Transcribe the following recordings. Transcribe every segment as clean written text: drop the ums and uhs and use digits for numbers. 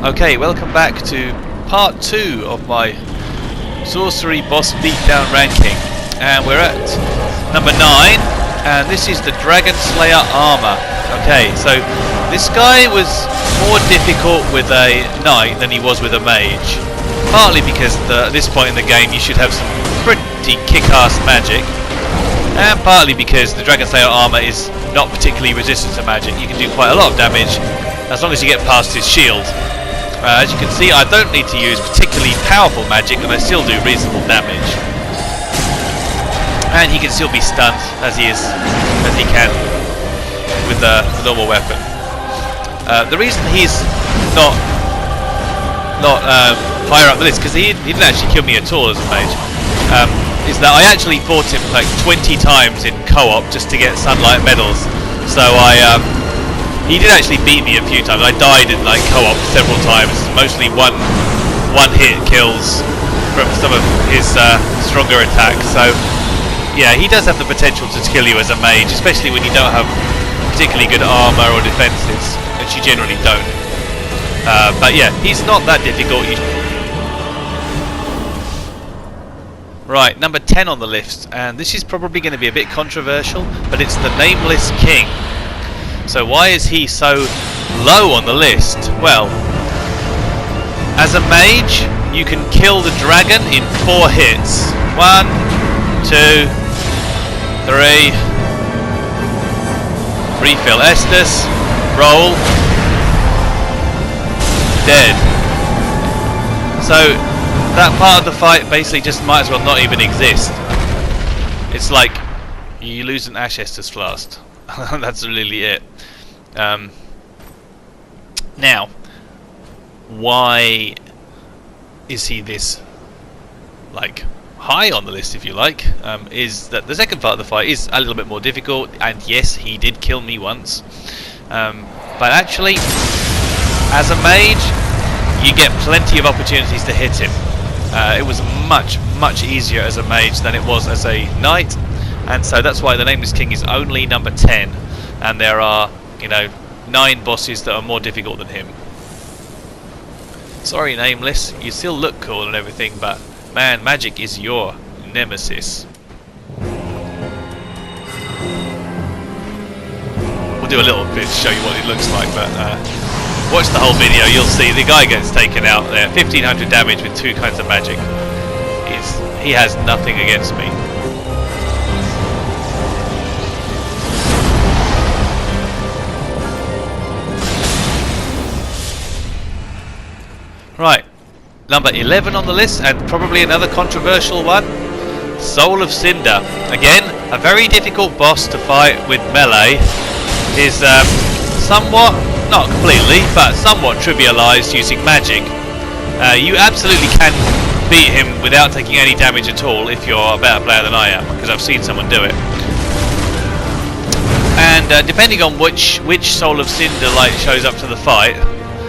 Okay, welcome back to part 2 of my sorcery boss beatdown ranking, and we're at number 9, and this is the Dragonslayer Armour. Okay, so this guy was more difficult with a knight than he was with a mage, partly because at this point in the game you should have some pretty kick-ass magic, and partly because the Dragonslayer Armour is not particularly resistant to magic. You can do quite a lot of damage as long as you get past his shield. As you can see, I don't need to use particularly powerful magic, and I still do reasonable damage. And he can still be stunned as he can with a normal weapon. The reason he's not higher up the list, because he didn't actually kill me at all as a mage, is that I actually fought him like 20 times in co-op just to get sunlight medals. So he did actually beat me a few times. I died in like co-op several times, mostly one hit kills from some of his stronger attacks. So yeah, he does have the potential to kill you as a mage, especially when you don't have particularly good armor or defenses, which you generally don't. But yeah, he's not that difficult. Right, number 10 on the list, and this is probably going to be a bit controversial, but it's the Nameless King. So why is he so low on the list? Well, as a mage, you can kill the dragon in 4 hits. 1, 2, 3. Refill estus, roll, dead. So that part of the fight basically just might as well not even exist. It's like you lose an ash estus flask. That's really it. Now, why is he this like high on the list, if you like? Is that the second part of the fight is a little bit more difficult, and yes, he did kill me once. But actually, as a mage, you get plenty of opportunities to hit him. It was much easier as a mage than it was as a knight, and so that's why the Nameless King is only number 10, and there are, 9 bosses that are more difficult than him. Sorry, Nameless, you still look cool and everything, but man, magic is your nemesis. We'll do a little bit to show you what it looks like, but watch the whole video, you'll see the guy gets taken out there. 1500 damage with 2 kinds of magic. He has nothing against me. Right, number 11 on the list, and probably another controversial one, Soul of Cinder. Again, a very difficult boss to fight with melee. Is somewhat, not completely, but somewhat trivialized using magic. You absolutely can beat him without taking any damage at all if you're a better player than I am, because I've seen someone do it. And depending on which Soul of Cinder light shows up to the fight,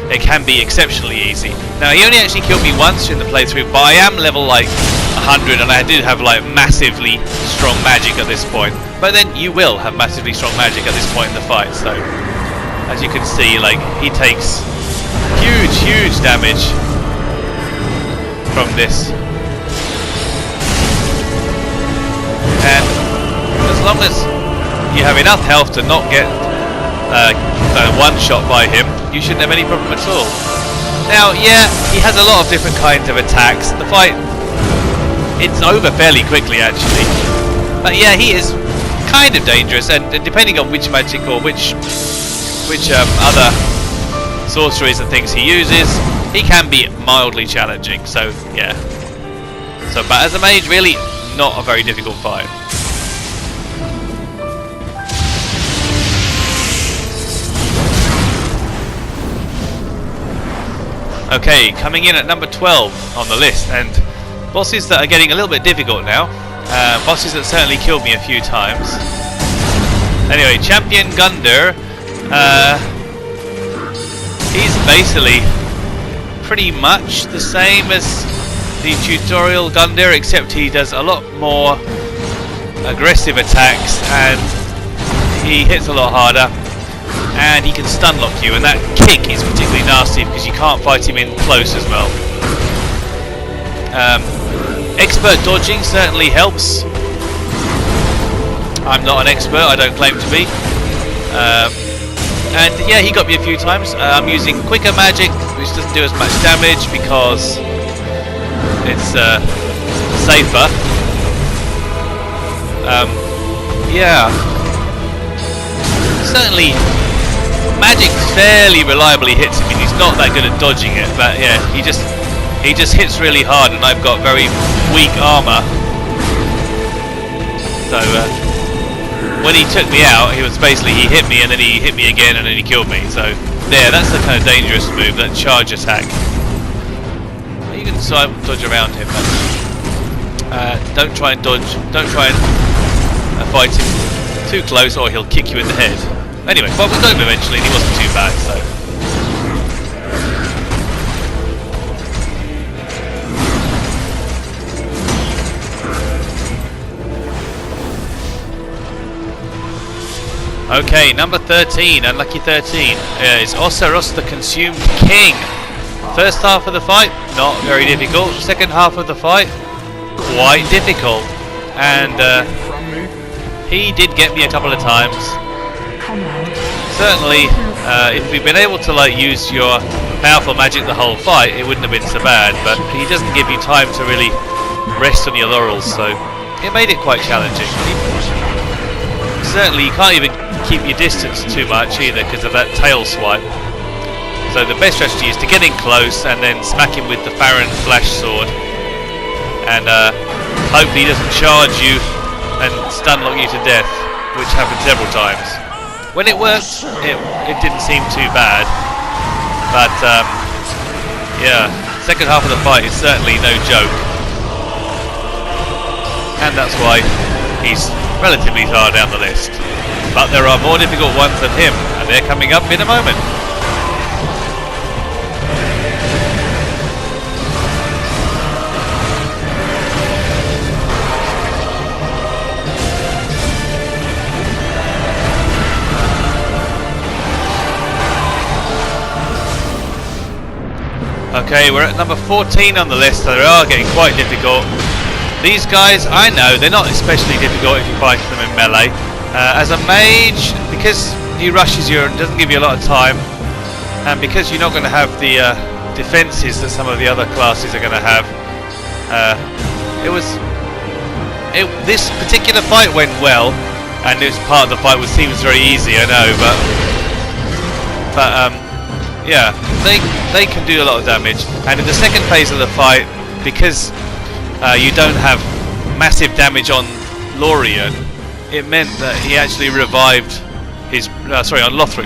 it can be exceptionally easy. Now, he only actually killed me once in the playthrough, but I am level like 100, and I do have like massively strong magic at this point. But then you will have massively strong magic at this point in the fight, so as you can see, like, he takes huge damage from this. And as long as you have enough health to not get one shot by him, you shouldn't have any problem at all. Now, yeah, he has a lot of different kinds of attacks. The fight, it's over fairly quickly actually. But yeah, he is kind of dangerous, and depending on which magic or which other sorceries and things he uses, he can be mildly challenging. So yeah. But as a mage, really not a very difficult fight. Okay, coming in at number 12 on the list, and bosses that are getting a little bit difficult now. Bosses that certainly killed me a few times. Anyway, Champion Gundyr. He's basically pretty much the same as the tutorial Gundyr, except he does a lot more aggressive attacks and he hits a lot harder. and he can stun lock you, and that kick is particularly nasty because you can't fight him in close as well. Expert dodging certainly helps. I'm not an expert, I don't claim to be. And yeah, he got me a few times. I'm using quicker magic, which doesn't do as much damage because it's safer. Yeah. Certainly, magic fairly reliably hits him. He's not that good at dodging it, but yeah, he just hits really hard, and I've got very weak armor. So when he took me out, he hit me, and then he hit me again, and then he killed me. So there, that's the kind of dangerous move, that charge attack. You can dodge around him, but don't try and dodge. Don't try and fight him too close, or he'll kick you in the head. Anyway, well, we got him eventually, and he wasn't too bad. So. Okay, number 13, unlucky 13, is Oceiros the Consumed King. First half of the fight, not very difficult. Second half of the fight, quite difficult. And he did get me a couple of times. Certainly, if we'd been able to use your powerful magic the whole fight, it wouldn't have been so bad. But he doesn't give you time to really rest on your laurels, so it made it quite challenging. Certainly, you can't even keep your distance too much either because of that tail swipe. So the best strategy is to get in close and then smack him with the Farron flash sword, and hope he doesn't charge you and stun lock you to death, which happened several times. When it worked, it didn't seem too bad, but yeah, second half of the fight is certainly no joke, and that's why he's relatively far down the list. But there are more difficult ones than him, and they're coming up in a moment. Okay, we're at number 14 on the list, so they are getting quite difficult. These guys, I know, they're not especially difficult if you fight them in melee. As a mage, because he rushes you and doesn't give you a lot of time, and because you're not going to have the defences that some of the other classes are going to have, this particular fight went well, and this part of the fight seems very easy, I know, but yeah, they can do a lot of damage. And in the second phase of the fight, because you don't have massive damage on Lorian, it meant that he actually revived his on Lothric.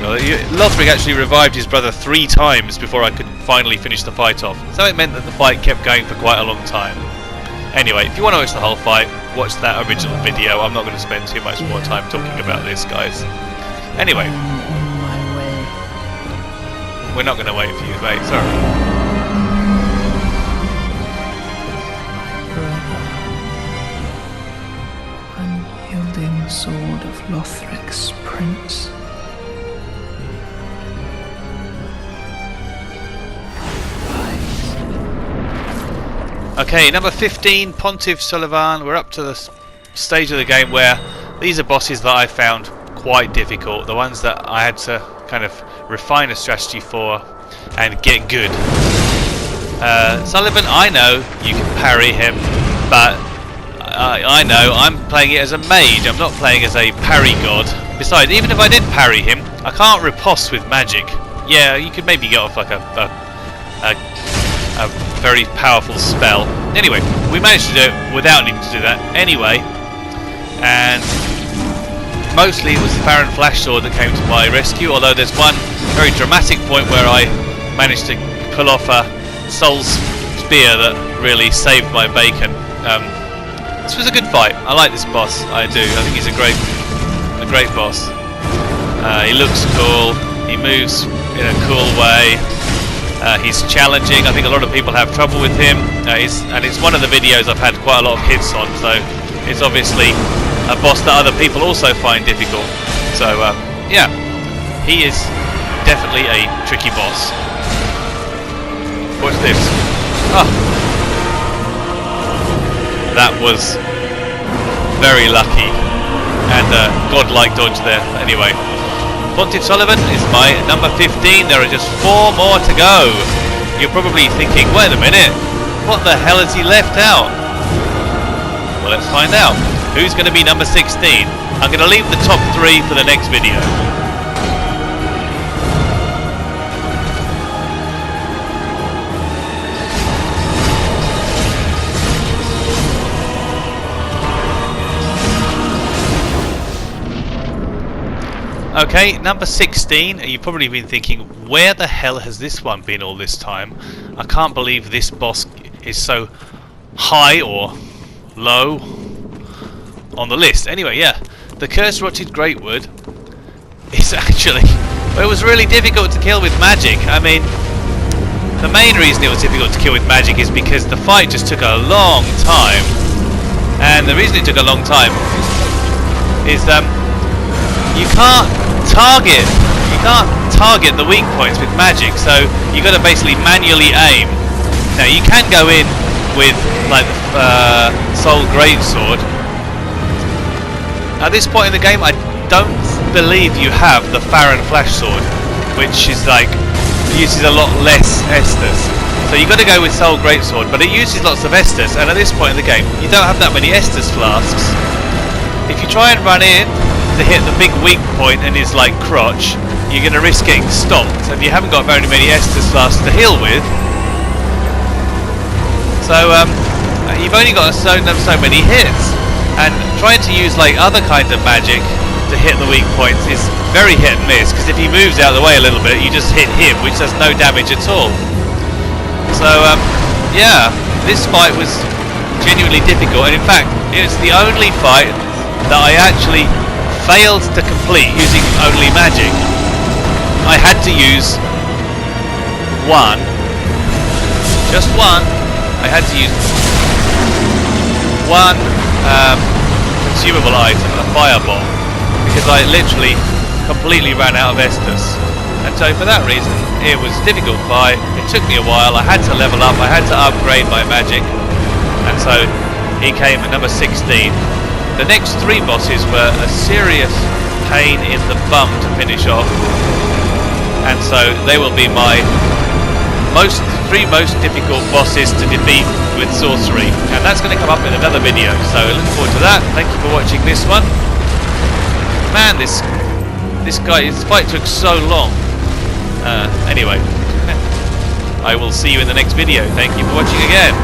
Lothric actually revived his brother 3 times before I could finally finish the fight off. So it meant that the fight kept going for quite a long time. Anyway, if you want to watch the whole fight, watch that original video. I'm not going to spend too much more time talking about this, guys. Anyway, we're not going to wait for you, mate. Sorry. Sword of Lothric's prince. Okay, number 15, Pontiff Sulyvahn. We're up to the stage of the game where these are bosses that I found quite difficult. The ones that I had to kind of refine a strategy for and get good. Sulyvahn, I know you can parry him, but I know I'm playing it as a mage. I'm not playing as a parry god. Besides, even if I did parry him, I can't riposte with magic. Yeah, you could maybe get off like a very powerful spell. Anyway, we managed to do it without needing to do that anyway. And mostly it was the Farron flash sword that came to my rescue. Although there's one very dramatic point where I managed to pull off a soul spear that really saved my bacon. This was a good fight. I like this boss. I do. I think he's a great boss. He looks cool. He moves in a cool way. He's challenging. I think a lot of people have trouble with him. And it's one of the videos I've had quite a lot of hits on. So it's obviously a boss that other people also find difficult. So yeah, he is definitely a tricky boss. Watch this. Ah, that was very lucky and godlike dodge there. Anyway, Pontiff Sulyvahn is my number 15. There are just 4 more to go. You're probably thinking, wait a minute, what the hell has he left out? Well, let's find out. Who's going to be number 16? I'm going to leave the top 3 for the next video. Okay, number 16, you've probably been thinking, where the hell has this one been all this time? I can't believe this boss is so high or low on the list. Anyway, yeah, the Curse-Rotted Greatwood is actually, well, it was really difficult to kill with magic. I mean, the main reason it was difficult to kill with magic is because the fight just took a long time. And the reason it took a long time is you can't target the weak points with magic, so you got to basically manually aim. Now you can go in with like Soul Greatsword. At this point in the game, I don't believe you have the Farron Flash Sword, which is like uses a lot less estus. So you got to go with Soul Greatsword, but it uses lots of estus, and at this point in the game, you don't have that many estus flasks. If you try and run in to hit the big weak point and his like crotch, you're going to risk getting stopped, and you haven't got very many estus flasks to heal with. So you've only got so many hits, and trying to use like other kinds of magic to hit the weak points is very hit and miss, because if he moves out of the way a little bit, you just hit him, which does no damage at all. So yeah, this fight was genuinely difficult, and in fact it's the only fight that I actually failed to complete using only magic. I had to use just one. I had to use one consumable item, a firebomb, because I literally completely ran out of estus. And so for that reason, it was a difficult fight. It took me a while. I had to level up. I had to upgrade my magic, and so he came at number 16. The next 3 bosses were a serious pain in the bum to finish off, and so they will be my 3 most difficult bosses to defeat with sorcery, and that's going to come up in another video, so look forward to that. Thank you for watching this one. Man, this fight took so long. Anyway, I will see you in the next video. Thank you for watching again.